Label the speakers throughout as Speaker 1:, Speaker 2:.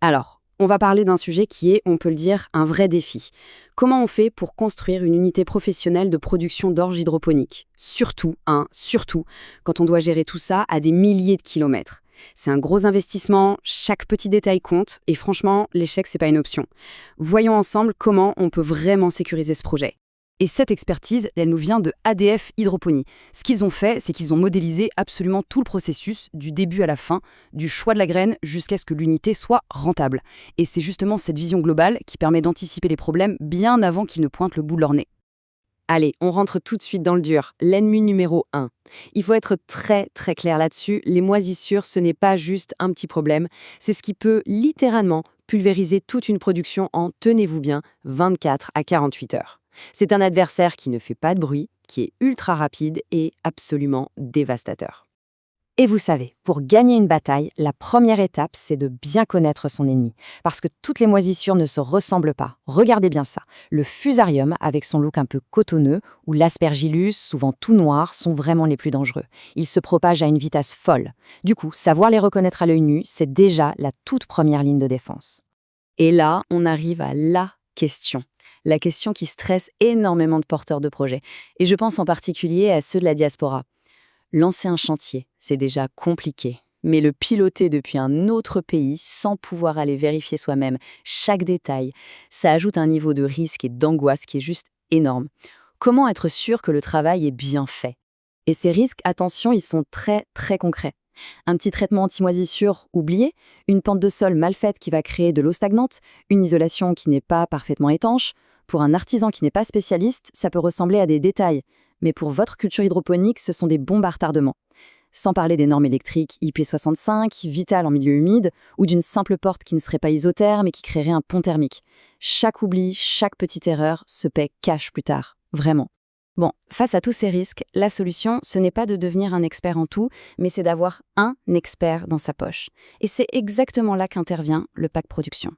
Speaker 1: Alors, on va parler d'un sujet qui est, on peut le dire, un vrai défi. Comment on fait pour construire une unité professionnelle de production d'orge hydroponique? Surtout, quand on doit gérer tout ça à des milliers de kilomètres. C'est un gros investissement, chaque petit détail compte, et franchement, l'échec, c'est pas une option. Voyons ensemble comment on peut vraiment sécuriser ce projet. Et cette expertise, elle nous vient de ADF Hydroponie. Ce qu'ils ont fait, c'est qu'ils ont modélisé absolument tout le processus, du début à la fin, du choix de la graine jusqu'à ce que l'unité soit rentable. Et c'est justement cette vision globale qui permet d'anticiper les problèmes bien avant qu'ils ne pointent le bout de leur nez. Allez, on rentre tout de suite dans le dur. L'ennemi numéro 1. Il faut être très très clair là-dessus, les moisissures, ce n'est pas juste un petit problème, c'est ce qui peut littéralement pulvériser toute une production en, tenez-vous bien, 24 à 48 heures. C'est un adversaire qui ne fait pas de bruit, qui est ultra rapide et absolument dévastateur. Et vous savez, pour gagner une bataille, la première étape, c'est de bien connaître son ennemi. Parce que toutes les moisissures ne se ressemblent pas. Regardez bien ça. Le fusarium, avec son look un peu cotonneux, ou l'aspergillus, souvent tout noir, sont vraiment les plus dangereux. Ils se propagent à une vitesse folle. Du coup, savoir les reconnaître à l'œil nu, c'est déjà la toute première ligne de défense. Et là, on arrive à la question. La question qui stresse énormément de porteurs de projets. Et je pense en particulier à ceux de la diaspora. Lancer un chantier, c'est déjà compliqué. Mais le piloter depuis un autre pays sans pouvoir aller vérifier soi-même chaque détail, ça ajoute un niveau de risque et d'angoisse qui est juste énorme. Comment être sûr que le travail est bien fait? Et ces risques, attention, ils sont très très concrets. Un petit traitement anti-moisissure oublié, une pente de sol mal faite qui va créer de l'eau stagnante, une isolation qui n'est pas parfaitement étanche. Pour un artisan qui n'est pas spécialiste, ça peut ressembler à des détails. Mais pour votre culture hydroponique, ce sont des bombes à retardement. Sans parler des normes électriques IP65, vitales en milieu humide, ou d'une simple porte qui ne serait pas isotherme et qui créerait un pont thermique. Chaque oubli, chaque petite erreur se paie cash plus tard. Vraiment. Bon, face à tous ces risques, la solution, ce n'est pas de devenir un expert en tout, mais c'est d'avoir un expert dans sa poche. Et c'est exactement là qu'intervient le pack production.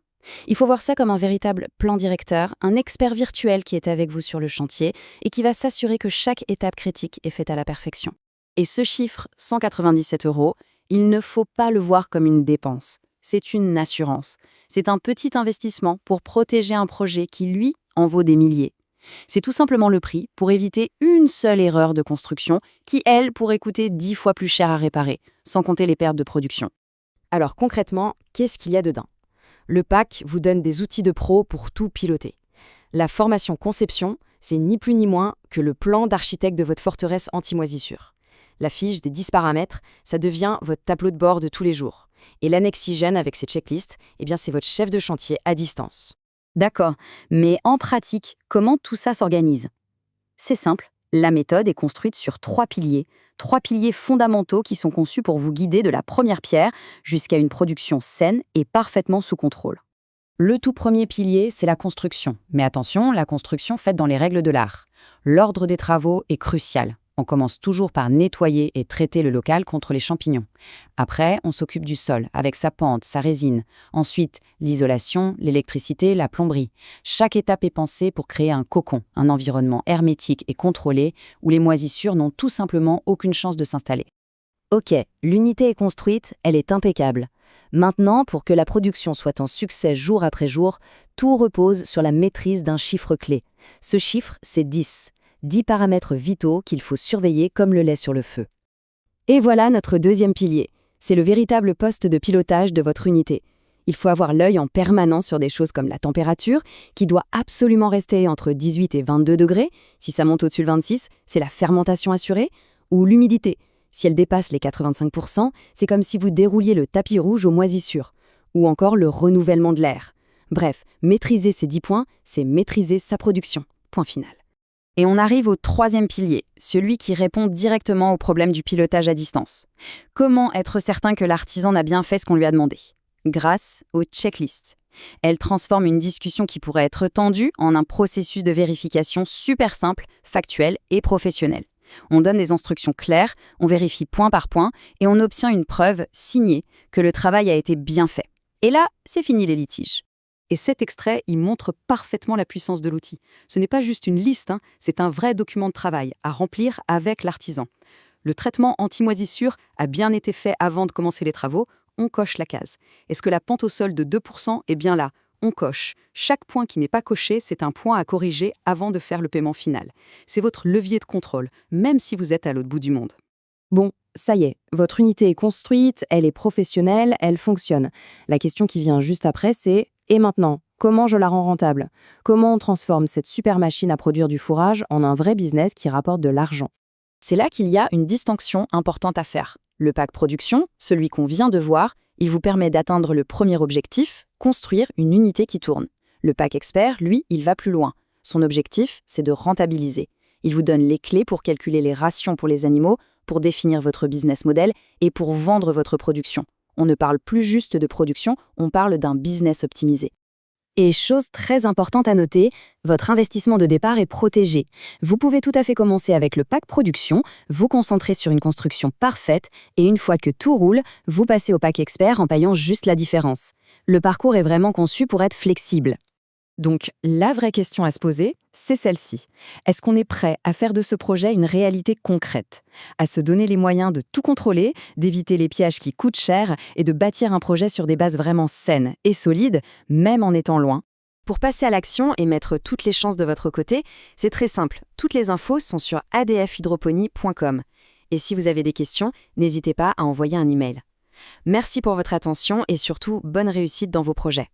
Speaker 1: Il faut voir ça comme un véritable plan directeur, un expert virtuel qui est avec vous sur le chantier et qui va s'assurer que chaque étape critique est faite à la perfection. Et ce chiffre, 197 €, il ne faut pas le voir comme une dépense. C'est une assurance. C'est un petit investissement pour protéger un projet qui, lui, en vaut des milliers. C'est tout simplement le prix pour éviter une seule erreur de construction qui, elle, pourrait coûter 10 fois plus cher à réparer, sans compter les pertes de production. Alors concrètement, qu'est-ce qu'il y a dedans? Le pack vous donne des outils de pro pour tout piloter. La formation conception, c'est ni plus ni moins que le plan d'architecte de votre forteresse anti-moisissure. La fiche des 10 paramètres, ça devient votre tableau de bord de tous les jours. Et l'annexigène avec ses checklists, eh bien c'est votre chef de chantier à distance. D'accord, mais en pratique, comment tout ça s'organise? C'est simple, la méthode est construite sur 3 piliers fondamentaux qui sont conçus pour vous guider de la première pierre jusqu'à une production saine et parfaitement sous contrôle. Le tout premier pilier, c'est la construction. Mais attention, la construction faite dans les règles de l'art. L'ordre des travaux est crucial. On commence toujours par nettoyer et traiter le local contre les champignons. Après, on s'occupe du sol, avec sa pente, sa résine. Ensuite, l'isolation, l'électricité, la plomberie. Chaque étape est pensée pour créer un cocon, un environnement hermétique et contrôlé, où les moisissures n'ont tout simplement aucune chance de s'installer. Ok, l'unité est construite, elle est impeccable. Maintenant, pour que la production soit en succès jour après jour, tout repose sur la maîtrise d'un chiffre clé. Ce chiffre, c'est 10. 10 paramètres vitaux qu'il faut surveiller comme le lait sur le feu. Et voilà notre deuxième pilier. C'est le véritable poste de pilotage de votre unité. Il faut avoir l'œil en permanence sur des choses comme la température, qui doit absolument rester entre 18 et 22 degrés. Si ça monte au-dessus de 26, c'est la fermentation assurée. Ou l'humidité. Si elle dépasse les 85%, c'est comme si vous dérouliez le tapis rouge aux moisissures. Ou encore le renouvellement de l'air. Bref, maîtriser ces 10 points, c'est maîtriser sa production. Point final. Et on arrive au troisième pilier, celui qui répond directement au problème du pilotage à distance. Comment être certain que l'artisan a bien fait ce qu'on lui a demandé? Grâce aux checklists. Elles transforment une discussion qui pourrait être tendue en un processus de vérification super simple, factuel et professionnel. On donne des instructions claires, on vérifie point par point et on obtient une preuve signée que le travail a été bien fait. Et là, c'est fini les litiges. Et cet extrait, il montre parfaitement la puissance de l'outil. Ce n'est pas juste une liste, c'est un vrai document de travail à remplir avec l'artisan. Le traitement anti-moisissure a bien été fait avant de commencer les travaux. On coche la case. Est-ce que la pente au sol de 2% est bien là? On coche. Chaque point qui n'est pas coché, c'est un point à corriger avant de faire le paiement final. C'est votre levier de contrôle, même si vous êtes à l'autre bout du monde.
Speaker 2: Bon, ça y est, votre unité est construite, elle est professionnelle, elle fonctionne. La question qui vient juste après, c'est « et maintenant, comment je la rends rentable ?» Comment on transforme cette super machine à produire du fourrage en un vrai business qui rapporte de l'argent?
Speaker 1: C'est là qu'il y a une distinction importante à faire. Le pack production, celui qu'on vient de voir, il vous permet d'atteindre le premier objectif, construire une unité qui tourne. Le pack expert, lui, il va plus loin. Son objectif, c'est de rentabiliser. Il vous donne les clés pour calculer les rations pour les animaux, pour définir votre business model et pour vendre votre production. On ne parle plus juste de production, on parle d'un business optimisé.
Speaker 2: Et chose très importante à noter, votre investissement de départ est protégé. Vous pouvez tout à fait commencer avec le pack production, vous concentrer sur une construction parfaite et une fois que tout roule, vous passez au pack expert en payant juste la différence. Le parcours est vraiment conçu pour être flexible.
Speaker 1: Donc, la vraie question à se poser, c'est celle-ci. Est-ce qu'on est prêt à faire de ce projet une réalité concrète? À se donner les moyens de tout contrôler, d'éviter les pièges qui coûtent cher et de bâtir un projet sur des bases vraiment saines et solides, même en étant loin? Pour passer à l'action et mettre toutes les chances de votre côté, c'est très simple. Toutes les infos sont sur adfhydroponie.com. Et si vous avez des questions, n'hésitez pas à envoyer un email. Merci pour votre attention et surtout, bonne réussite dans vos projets.